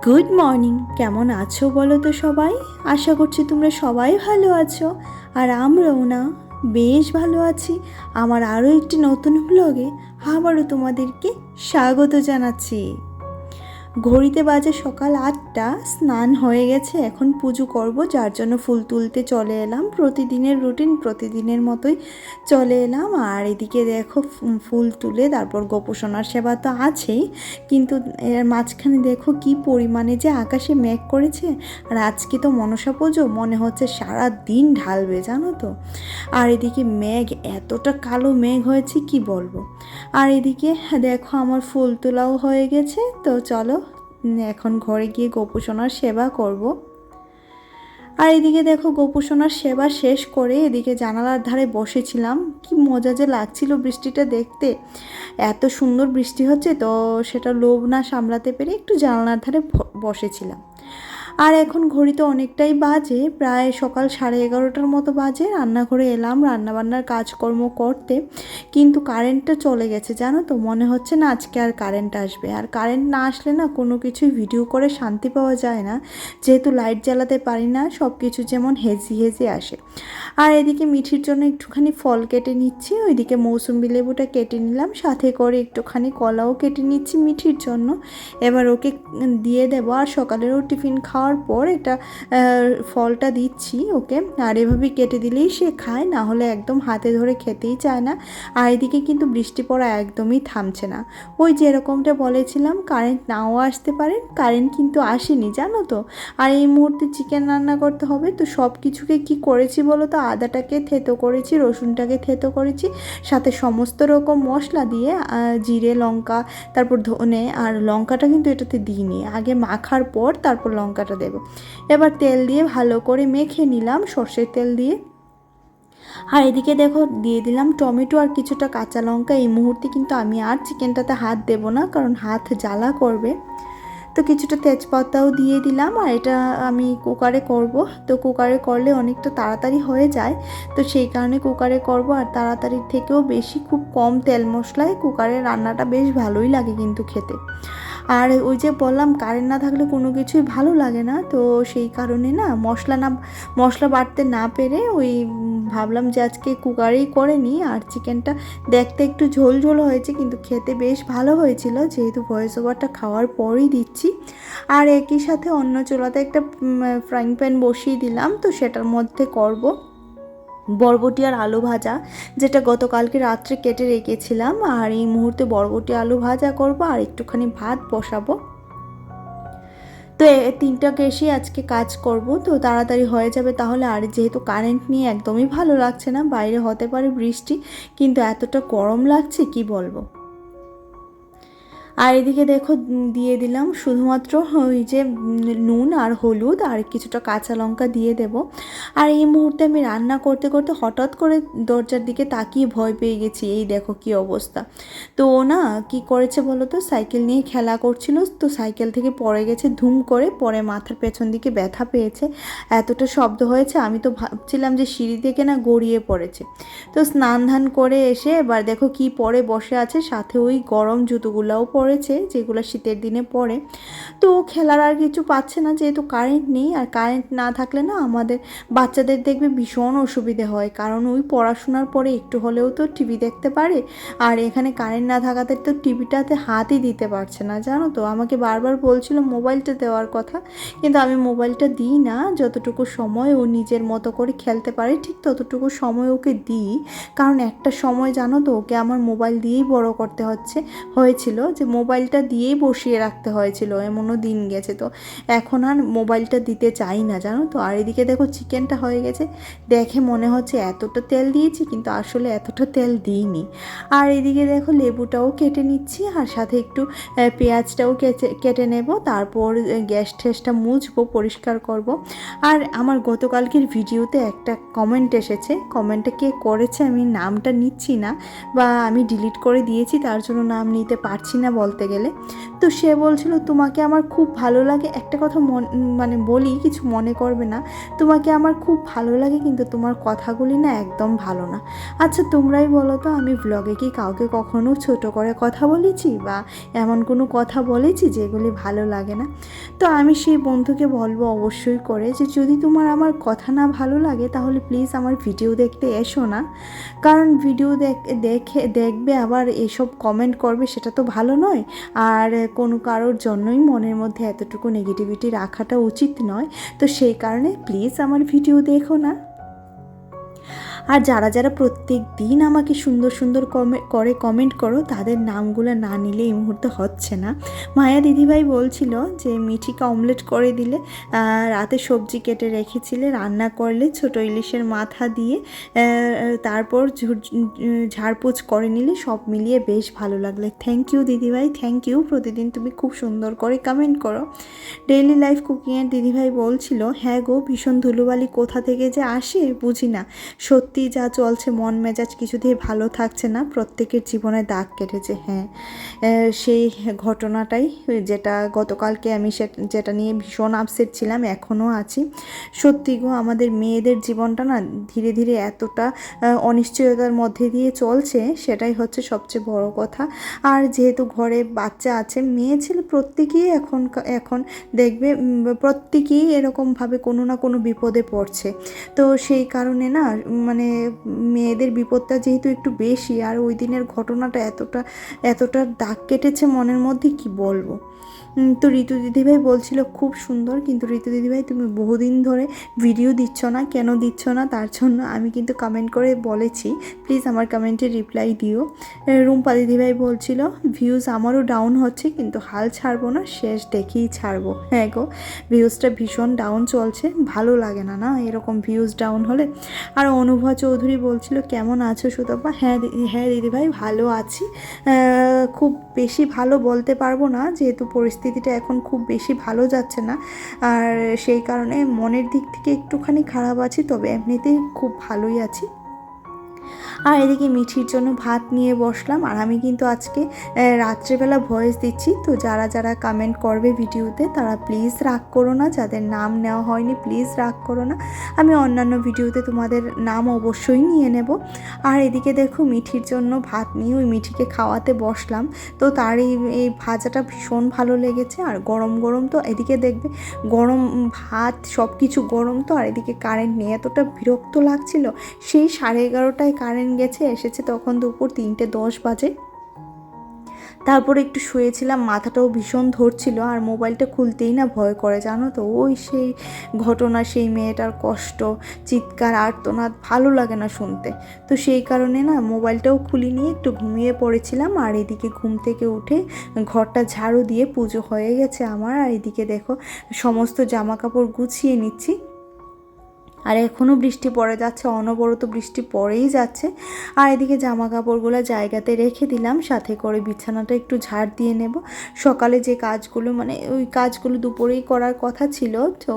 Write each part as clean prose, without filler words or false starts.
Good morning. কেমন আছো বলো তো সবাই? আশা করছি তোমরা সবাই ভালো আছো, আর আমরাও না বেশ ভালো আছি। আমার আরও একটি নতুন ব্লগে আবারও তোমাদেরকে স্বাগত জানাচ্ছি। ঘড়িতে বাজে সকাল 8টা, স্নান হয়ে গেছে, এখন পুজো করব, যার জন্য ফুল তুলতে চলে এলাম। প্রতিদিনের রুটিন, প্রতিদিনের মতোই চলে এলাম। আর এদিকে দেখো ফুল তুলে তারপর গোপোষণার সেবা তো আছেই, কিন্তু এর মাঝখানে দেখো কি পরিমাণে যে আকাশে মেঘ করেছে। আর আজকে তো মনসা পুজো, মনে হচ্ছে সারা দিন ঢালবে, জানো তো। আর এদিকে মেঘ, এতটা কালো মেঘ হয়েছে কি বলবো। আর এদিকে দেখো আমার ফুল তোলাও হয়ে গেছে, তো চলো এখন ঘরে গিয়ে গোপোষণার সেবা করব। আর এদিকে দেখো গোপোষণার সেবা শেষ করে এদিকে জানালার ধারে বসেছিলাম। কি মজা যে লাগছিল বৃষ্টিটা দেখতে, এত সুন্দর বৃষ্টি হচ্ছে, তো সেটা লোভ না সামলাতে পেরে একটু জানালার ধারে বসেছিলাম। আর এখন ঘড়িতে অনেকটাই বাজে, প্রায় সকাল 11:30টার মতো বাজে। রান্নাঘরে এলাম রান্নাবান্নার কাজকর্ম করতে, কিন্তু কারেন্টটা চলে গেছে, জানো তো। মনে হচ্ছে না আজকে আর কারেন্ট আসবে। আর কারেন্ট না আসলে না কোনো কিছুই ভিডিও করে শান্তি পাওয়া যায় না, যেহেতু লাইট জ্বালাতে পারি না, সব কিছু যেমন হেজি হেজি আসে। আর এদিকে মিঠির জন্য একটুখানি ফল কেটে নিচ্ছি, ওইদিকে মৌসুম্বি লেবুটা কেটে নিলাম, সাথে করে একটুখানি কলাও কেটে নিচ্ছি মিঠির জন্য। এবার ওকে দিয়ে দেবো। আর সকালেরও টিফিন খাওয়ার পর এটা ফলটা দিচ্ছি ওকে। আর এভাবেই কেটে দিলেই সে খায়, না হলে একদম হাতে ধরে খেতেই চায় না। আর এদিকে কিন্তু বৃষ্টি পড়া একদমই থামছে না। ওই যেরকমটা বলেছিলাম কারেন্ট নাও আসতে পারে, কারেন্ট কিন্তু আসেনি, জানো তো। আর এই মুহূর্তে চিকেন রান্না করতে হবে, তো সব কিছুকে কি করেছি বলো তো, আদাটাকে থেতো করেছি, রসুনটাকে থেতো করেছি, সাথে সমস্ত রকম মশলা দিয়ে জিরে লঙ্কা, তারপর ধনে, আর লঙ্কাটা কিন্তু এটাতে দিইনি, আগে মাখার পর তারপর লঙ্কাটা দেব। এবার তেল দিয়ে ভালো করে মেখে নিলাম, সর্ষের তেল দিয়ে। আর এদিকে দেখো দিয়ে দিলাম টমেটো আর কিছুটা কাঁচা লঙ্কা। এই মুহূর্তে কিন্তু আমি আর চিকেনটাতে হাত দেব না, কারণ হাত জ্বালা করবে। তো কিছুটা তেজপাতাও দিয়ে দিলাম। আর এটা আমি কুকারে করব, তো কুকারে করলে অনেকটা তাড়াতাড়ি হয়ে যায়, তো সেই কারণে কুকারে করব। আর তাড়াতাড়ির থেকেও বেশি খুব কম তেল মশলায় কুকারে রান্নাটা বেশ ভালোই লাগে কিন্তু খেতে। আর ওই যে বললাম কারেন্ট না থাকলে কোনো কিছুই ভালো লাগে না, তো সেই কারণে না মশলা বাটতে না পেরে ওই ভাবলাম যে আজকে কুকারেই করে নিই। আর চিকেনটা দেখতে একটু ঝোল ঝোল হয়েছে, কিন্তু খেতে বেশ ভালো হয়েছিল, যেহেতু ভয়েস ওভারটা খাওয়ার পরই দিচ্ছি। আর একই সাথে অন্য চুলাতে একটা ফ্রাইং প্যান বসিয়ে দিলাম, তো সেটার মধ্যে করব বরবটি আর আলু ভাজা, যেটা গতকালকে রাত্রে কেটে রেখেছিলাম। আর এই মুহূর্তে বরবটি আলু ভাজা করব, আর একটুখানি ভাত বসাবো। তো 3টা গ্যাসেই আজকে কাজ করব, তো তাড়াতাড়ি হয়ে যাবে তাহলে। আর যেহেতু কারেন্ট নিয়ে একদমই ভালো লাগছে না, বাইরে হতে পারে বৃষ্টি, কিন্তু এতটা গরম লাগছে কি বলবো। আর এদিকে দেখো দিয়ে দিলাম শুধুমাত্র ওই যে নুন আর হলুদ, আর কিছুটা কাঁচা লঙ্কা দিয়ে দেব। আর এই মুহূর্তে আমি রান্না করতে করতে হঠাৎ করে দরজার দিকে তাকিয়ে ভয় পেয়ে গেছি, এই দেখো কি অবস্থা। তো ও না কি করেছে বলো তো, সাইকেল নিয়ে খেলা করছিল, তো সাইকেল থেকে পড়ে গেছে ধুম করে, পরে মাথার পেছন দিকে ব্যথা পেয়েছে, এতটা শব্দ হয়েছে, আমি তো ভাবছিলাম যে সিঁড়ি থেকে না গড়িয়ে পড়েছে। তো স্নান ধান করে এসে এবার দেখো কি পরে বসে আছে, সাথে ওই গরম জুতোগুলোও পরেছে যেগুলো শীতের দিনে পরে। তো খেলার আর কিছু পাচ্ছে না, যেহেতু কারেন্ট নেই। আর কারেন্ট না থাকলে না আমাদের বাচ্চাদের দেখবে ভীষণ অসুবিধে হয়, কারণ ওই পড়াশোনার পরে একটু হলেও তো টিভি দেখতে পারে। আর এখানে কারেন্ট না থাকাতে তো টিভিটাতে হাতই দিতে পারছে না, জানো তো। আমাকে বারবার বলছিল মোবাইলটা দেওয়ার কথা, কিন্তু আমি মোবাইলটা দিই না। যতটুকু সময় ও নিজের মতো করে খেলতে পারে ঠিক ততটুকু সময় ওকে দিই, কারণ একটা সময় জানো তো ওকে আমার মোবাইল দিয়েই বড় করতে হয়েছিল, যে মোবাইলটা দিয়েই বসিয়ে রাখতে হয়েছিল, এমনও দিন গেছে। তো এখন আর মোবাইলটা দিতে চাই না, জানো তো। আর এদিকে দেখো চিকেনটা হয়ে গেছে, দেখে মনে হচ্ছে এতটা তেল দিয়েছি, কিন্তু আসলে এতটা তেল দিইনি। আর এদিকে দেখো লেবুটাও কেটে নিচ্ছি, আর সাথে একটু পেঁয়াজটাও কেটে নেব, তারপর গ্যাস ঠ্যাসটা মুছবো, পরিষ্কার করব। আর আমার গতকালকের ভিডিওতে একটা কমেন্ট এসেছে, কমেন্টে কে করেছে আমি নামটা নিচ্ছি না, বা আমি ডিলিট করে দিয়েছি তার জন্য নাম নিতে পারছি না বলতে গেলে। তো সে বলছিল তোমাকে আমার খুব ভালো লাগে, একটা কথা মানে বলি, কিছু মনে করবে না, তোমাকে আমার খুব ভালো লাগে কিন্তু তোমার কথাগুলি না একদম ভালো না। আচ্ছা তোমরাই বলো তো, আমি ব্লগে কি কাউকে কখনো ছোট করে কথা বলেছি বা এমন কোনো কথা বলেছি যেগুলি ভালো লাগে না? তো আমি সেই বন্ধুকে বলবো অবশ্যই করে যে যদি তোমার আমার কথা না ভালো লাগে তাহলে প্লিজ আমার ভিডিও দেখতে এসো না। কারণ ভিডিও দেখবে আবার এসব কমেন্ট করবে, সেটা তো ভালো নয়। আর কোনো কারোর জন্যই মনের মধ্যে এতটুকু নেগেটিভিটি রাখাটা উচিত নয়। তো সেই কারণে প্লিজ আমার ভিডিও দেখো না। আর যারা যারা প্রত্যেক দিন আমাকে সুন্দর সুন্দর কমেন্ট করো, তাদের নামগুলো না নিলে এই মুহূর্তে হচ্ছে না। মায়া দিদিভাই বলছিল যে মিঠিকে অমলেট করে দিলে, রাতে সবজি কেটে রেখেছিলে, রান্না করলে ছোটো ইলিশের মাথা দিয়ে, তারপর ঝাড়পোছ করে নিলে, সব মিলিয়ে বেশ ভালো লাগলে। থ্যাংক ইউ দিদিভাই, থ্যাংক ইউ। প্রতিদিন তুমি খুব সুন্দর করে কমেন্ট করো। ডেইলি লাইফ কুকিংয়ের দিদিভাই বলছিল, হ্যাঁ গো, ভীষণ ধুলোবালি কোথা থেকে যে আসে বুঝি না। সত্যি যা চলছে, মন মেজাজ কিছুতেই ভালো থাকছে না, প্রত্যেকের জীবনে দাগ কেটেছে। হ্যাঁ, সেই ঘটনাটাই যেটা গতকালকে আমি যেটা নিয়ে ভীষণ আপসেট ছিলাম, এখনও আছি। সত্যি গো, আমাদের মেয়েদের জীবনটা না ধীরে ধীরে এতটা অনিশ্চয়তার মধ্যে দিয়ে চলছে, সেটাই হচ্ছে সবচেয়ে বড় কথা। আর যেহেতু ঘরে বাচ্চা আছে, মেয়ে ছেলে প্রত্যেকেই এখন দেখবে প্রত্যেকেই এরকমভাবে কোনো না কোনো বিপদে পড়ছে। তো সেই কারণে না মানে মেয়েদের বিপদটা যেহেতু একটু বেশি, আর ওই দিনের ঘটনাটা এতটা দাগ কেটেছে মনের মধ্যে, কি বলবো। তো ঋতু দিদিভাই বলছিল খুব সুন্দর, কিন্তু ঋতু দিদিভাই তুমি বহুদিন ধরে ভিডিও দিচ্ছ না, কেন দিচ্ছ না? তার জন্য আমি কিন্তু কমেন্ট করে বলেছি, প্লিজ আমার কমেন্টে রিপ্লাই দিও। রুম্পা দিদিভাই বলছিল ভিউজ আমারও ডাউন হচ্ছে, কিন্তু হাল ছাড়বো না, শেষ দেখেই ছাড়বো। হ্যাঁ গো, ভিউজটা ভীষণ ডাউন চলছে, ভালো লাগে না না এরকম ভিউজ ডাউন হলে। আর অনুভা চৌধুরী বলছিল কেমন আছো সুতপা? হ্যাঁ দিদিভাই, ভালো আছি। খুব বেশি ভালো বলতে পারবো না, যেহেতু পরিস্থিতিটা এখন খুব বেশি ভালো যাচ্ছে না, আর সেই কারণে মনের দিক থেকে একটুখানি খারাপ আছি, তবে এমনিতেই খুব ভালোই আছি। আর এদিকে মিঠির জন্য ভাত নিয়ে বসলাম। আর আমি কিন্তু আজকে রাত্রেবেলা ভয়েস দিচ্ছি, তো যারা যারা কমেন্ট করবে ভিডিওতে তারা প্লিজ রাগ করো না, যাদের নাম নেওয়া হয়নি প্লিজ রাগ করো না, আমি অন্যান্য ভিডিওতে তোমাদের নাম অবশ্যই নিয়ে নেব। আর এদিকে দেখো মিঠির জন্য ভাত নিয়ে ওই মিঠিকে খাওয়াতে বসলাম, তো তার এই ভাজাটা ভীষণ ভালো লেগেছে। আর গরম গরম তো, এদিকে দেখবে গরম ভাত সব কিছু গরম, তো আর এদিকে কারেন্ট নেই, এতটা বিরক্ত লাগছিল। সেই 11:30টায় কারেন্ট এসেছে তখন দুপুর 3:10 বাজে। তারপরে একটু শুয়েছিলাম, মাথাটাও ভীষণ ধরছিল, আর মোবাইলটা খুলতেই না ভয় করে, জানো তো। ওই সেই ঘটনা, সেই মেয়েটার কষ্ট, চিৎকার, আর্তনাদ, ভালো লাগে না শুনতে। তো সেই কারণে না মোবাইলটাও খুলি নিয়ে একটু ঘুমিয়ে পড়েছিলাম। আর এদিকে ঘুম থেকে উঠে ঘরটা ঝাড়ু দিয়ে পুজো হয়ে গেছে আমার। আর এদিকে দেখো সমস্ত জামা কাপড় গুছিয়ে নিচ্ছি। আর এখনও বৃষ্টি পড়ে যাচ্ছে, অনবরত বৃষ্টি পড়েই যাচ্ছে। আর এদিকে জামা কাপড়গুলো জায়গাতে রেখে দিলাম, সাথে করে বিছানাটা একটু ঝাড় দিয়ে নেব। সকালে যে কাজগুলো মানে ওই কাজগুলো দুপুরেই করার কথা ছিল, তো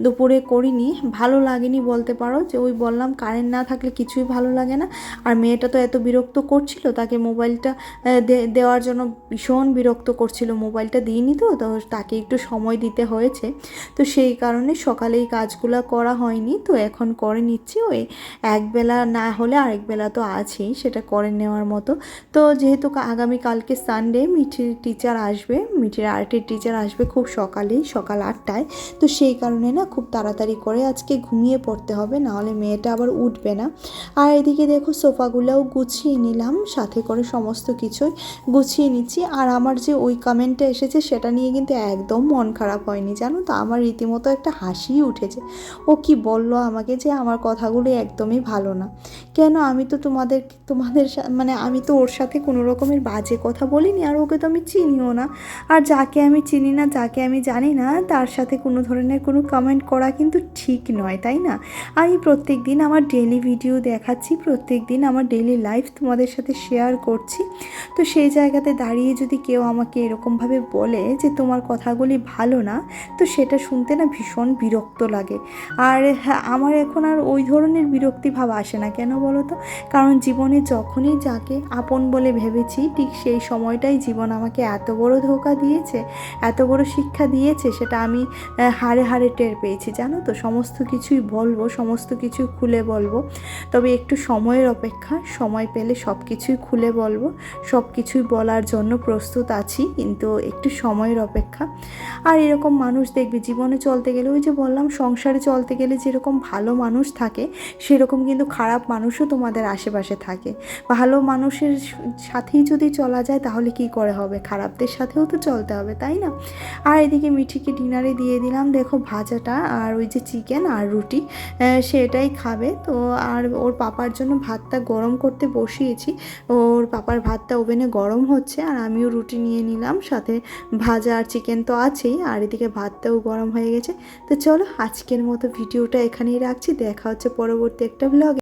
দুপুরে করিনি, ভালো লাগেনি বলতে পারো। যে ওই বললাম কারেন্ট না থাকলে কিছুই ভালো লাগে না। আর মেয়েটা তো এত বিরক্ত করছিল, তাকে মোবাইলটা দেওয়ার জন্য ভীষণ বিরক্ত করছিল, মোবাইলটা দিইনি, তো তাকে একটু সময় দিতে হয়েছে। তো সেই কারণে সকালে এই কাজগুলো করা হয়নি, তো এখন করে নিচ্ছি। ওই একবেলা না হলে আরেক বেলা তো আছেই, সেটা করে নেওয়ার মতো। তো যেহেতু আগামীকালকে সানডে, মিঠির টিচার আসবে, মিঠির আর্টের টিচার আসবে খুব সকালেই, সকাল 8টায়। তো সেই কারণে না খুব তাড়াতাড়ি করে আজকে ঘুমিয়ে পড়তে হবে, নাহলে মেয়েটা আবার উঠবে না। আর এদিকে দেখো সোফাগুলোও গুছিয়ে নিলাম, সাথে করে সমস্ত কিছুই গুছিয়ে নিচ্ছি। আর আমার যে ওই কমেন্টটা এসেছে সেটা নিয়ে কিন্তু একদম মন খারাপ হয়নি, জানো তো। আমার রীতিমতো একটা হাসিই উঠেছে। ও কি বললো আমাকে যে আমার কথাগুলো একদমই ভালো না। কেন? আমি তো তোমাদের মানে আমি তো ওর সাথে কোনো রকমের বাজে কথা বলিনি, আর ওকে তো আমি চিনিও না। আর যাকে আমি চিনি না, যাকে আমি জানি না, তার সাথে কোনো ধরনের কোনো কমেন্ট করা কিন্তু ঠিক নয়, তাই না? আমি প্রত্যেক দিন আমার ডেইলি ভিডিও দেখাচ্ছি, প্রত্যেক দিন আমার ডেইলি লাইফ তোমাদের সাথে শেয়ার করছি। তো সেই জায়গাতে দাঁড়িয়ে যদি কেউ আমাকে এরকমভাবে বলে যে তোমার কথাগুলি ভালো না, তো সেটা শুনতে না ভীষণ বিরক্ত লাগে। আর হ্যাঁ, আমার এখন আর ওই ধরনের বিরক্তি ভাব আসে না। কেন বলো তো? কারণ জীবনে যখনই যাকে আপন বলে ভেবেছি ঠিক সেই সময়টাই জীবন আমাকে এত বড় ধোঁকা দিয়েছে, এত বড় শিক্ষা দিয়েছে, সেটা আমি হাড়ে হাড়ে টের পেয়েছি। জানো তো, সমস্ত কিছুই বলবো, সমস্ত কিছু খুলে বলবো, তবে একটু সময়ের অপেক্ষা। সময় পেলে সব কিছুই খুলে বলবো, সব কিছুই বলার জন্য প্রস্তুত আছি, কিন্তু একটু সময়ের অপেক্ষা। আর এরকম মানুষ দেখবে জীবনে চলতে গেলে, ওই যে বললাম সংসারে চলতে গেলে যেরকম ভালো মানুষ থাকে সেরকম কিন্তু খারাপ মানুষও তোমাদের আশেপাশে থাকে। ভালো মানুষের সাথেই যদি চলা যায় তাহলে কি করে হবে, খারাপদের সাথেও তো চলতে হবে, তাই না? আর এদিকে মিঠিকে ডিনারে দিয়ে দিলাম দেখো ভাজাটা, আর ওই যে চিকেন আর রুটি, সেটাই খাবে তো। আর ওর পাপার জন্য ভাতটা গরম করতে বসিয়েছি, ওর পাপার ভাতটা ওভেনে গরম হচ্ছে, আর আমিও রুটি নিয়ে নিলাম, সাথে ভাজা আর চিকেন তো আছেই, আর এদিকে ভাতটাও গরম হয়ে গেছে। তো চলো আজকের মতো ভিডিওটা এখানেই রাখছি, দেখা হচ্ছে পরবর্তী একটা ব্লগে।